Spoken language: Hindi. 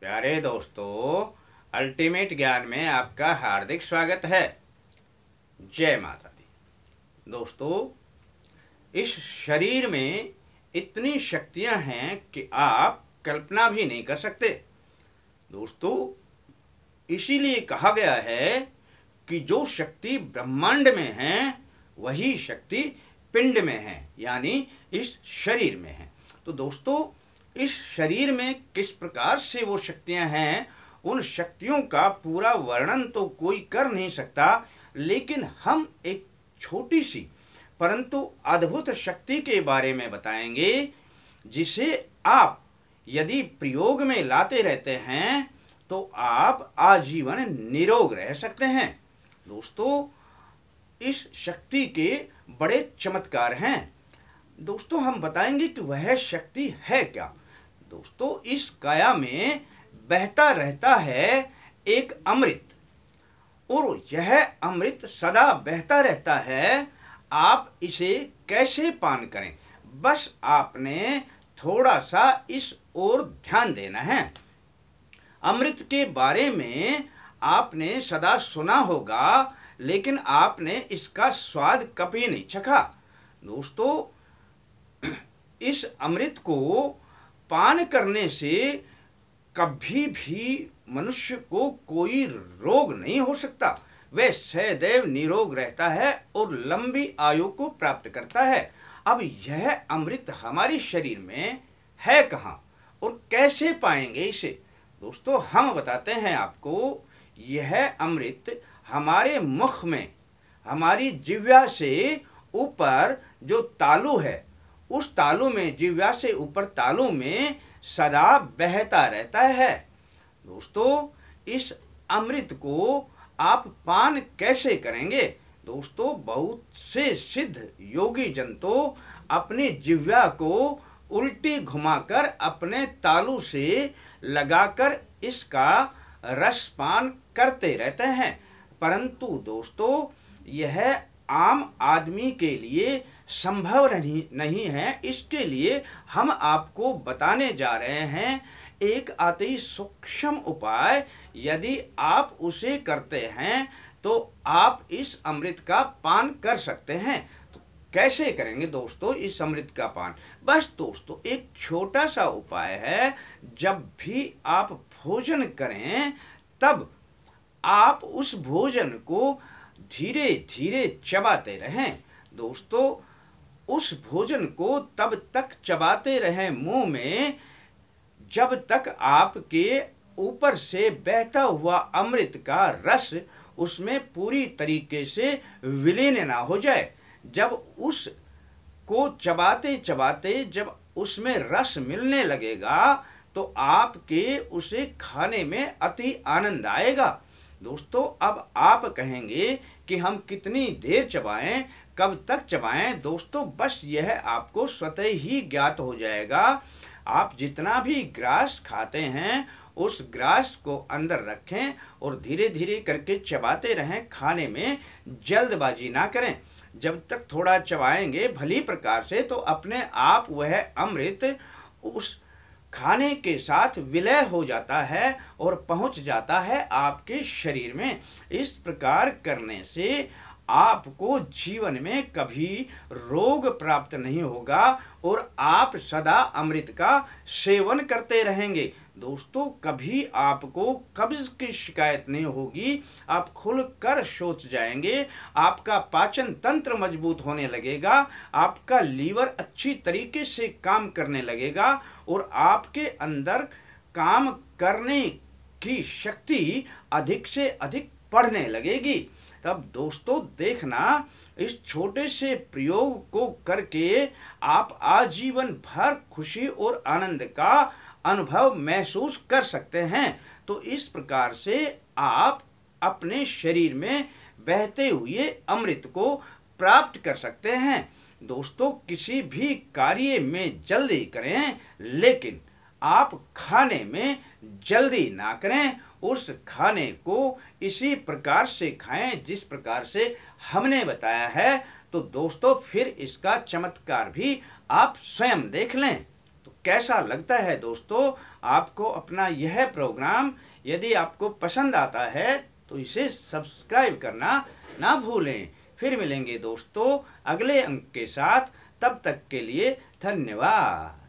प्यारे दोस्तों, अल्टीमेट ज्ञान में आपका हार्दिक स्वागत है। जय माता दी। दोस्तों, इस शरीर में इतनी शक्तियां हैं कि आप कल्पना भी नहीं कर सकते। दोस्तों, इसीलिए कहा गया है कि जो शक्ति ब्रह्मांड में है वही शक्ति पिंड में है, यानी इस शरीर में है। तो दोस्तों, इस शरीर में किस प्रकार से वो शक्तियां हैं, उन शक्तियों का पूरा वर्णन तो कोई कर नहीं सकता, लेकिन हम एक छोटी सी परंतु अद्भुत शक्ति के बारे में बताएंगे, जिसे आप यदि प्रयोग में लाते रहते हैं तो आप आजीवन निरोग रह सकते हैं। दोस्तों, इस शक्ति के बड़े चमत्कार हैं। दोस्तों, हम बताएंगे कि वह शक्ति है क्या। दोस्तों, इस काया में बहता रहता है एक अमृत, और यह अमृत सदा बहता रहता है। आप इसे कैसे पान करें, बस आपने थोड़ा सा इस ओर ध्यान देना है। अमृत के बारे में आपने सदा सुना होगा, लेकिन आपने इसका स्वाद कभी नहीं चखा। दोस्तों, इस अमृत को पान करने से कभी भी मनुष्य को कोई रोग नहीं हो सकता। वह सदैव निरोग रहता है और लंबी आयु को प्राप्त करता है। अब यह अमृत हमारे शरीर में है कहाँ और कैसे पाएंगे इसे? दोस्तों, हम बताते हैं आपको। यह अमृत हमारे मुख में, हमारी जिह्वा से ऊपर जो तालु है, उस तालु में, जिह्वा से ऊपर तालु में सदा बहता रहता है। दोस्तों, इस अमृत को आप पान कैसे करेंगे? दोस्तों, बहुत से सिद्ध योगी जन तो अपनी जिह्वा को उल्टी घुमाकर अपने तालु से लगाकर इसका रसपान करते रहते हैं, परंतु दोस्तों, यह आम आदमी के लिए संभव नहीं है। इसके लिए हम आपको बताने जा रहे हैं एक अति सूक्ष्म उपाय। यदि आप उसे करते हैं तो आप इस अमृत का पान कर सकते हैं। तो कैसे करेंगे दोस्तों इस अमृत का पान? बस दोस्तों, एक छोटा सा उपाय है। जब भी आप भोजन करें, तब आप उस भोजन को धीरे धीरे चबाते रहें। दोस्तों, उस भोजन को तब तक चबाते रहें मुंह में, जब तक आपके ऊपर से बहता हुआ अमृत का रस उसमें पूरी तरीके से विलीन ना हो जाए। जब उस को चबाते चबाते जब उसमें रस मिलने लगेगा, तो आपके उसे खाने में अति आनंद आएगा। दोस्तों, अब आप कहेंगे कि हम कितनी देर चबाएं, कब तक चबाएं? दोस्तों, बस यह आपको स्वतः ही ज्ञात हो जाएगा। आप जितना भी ग्रास खाते हैं, उस ग्रास को अंदर रखें और धीरे धीरे करके चबाते रहें। खाने में जल्दबाजी ना करें। जब तक थोड़ा चबाएंगे भली प्रकार से, तो अपने आप वह अमृत उस खाने के साथ विलय हो जाता है और पहुंच जाता है आपके शरीर में। इस प्रकार करने से आपको जीवन में कभी रोग प्राप्त नहीं होगा और आप सदा अमृत का सेवन करते रहेंगे। दोस्तों, कभी आपको कब्ज की शिकायत नहीं होगी। आप खुलकर सोच जाएंगे। आपका पाचन तंत्र मजबूत होने लगेगा। आपका लीवर अच्छी तरीके से काम करने लगेगा और आपके अंदर काम करने की शक्ति अधिक से अधिक बढ़ने लगेगी। तब दोस्तों, देखना, इस छोटे से प्रयोग को करके आप आजीवन भर खुशी और आनंद का अनुभव महसूस कर सकते हैं। तो इस प्रकार से आप अपने शरीर में बहते हुए अमृत को प्राप्त कर सकते हैं। दोस्तों, किसी भी कार्य में जल्दी करें, लेकिन आप खाने में जल्दी ना करें। उस खाने को इसी प्रकार से खाएं जिस प्रकार से हमने बताया है। तो दोस्तों, फिर इसका चमत्कार भी आप स्वयं देख लें। तो कैसा लगता है दोस्तों आपको अपना यह प्रोग्राम? यदि आपको पसंद आता है तो इसे सब्सक्राइब करना ना भूलें। फिर मिलेंगे दोस्तों अगले अंक के साथ, तब तक के लिए धन्यवाद।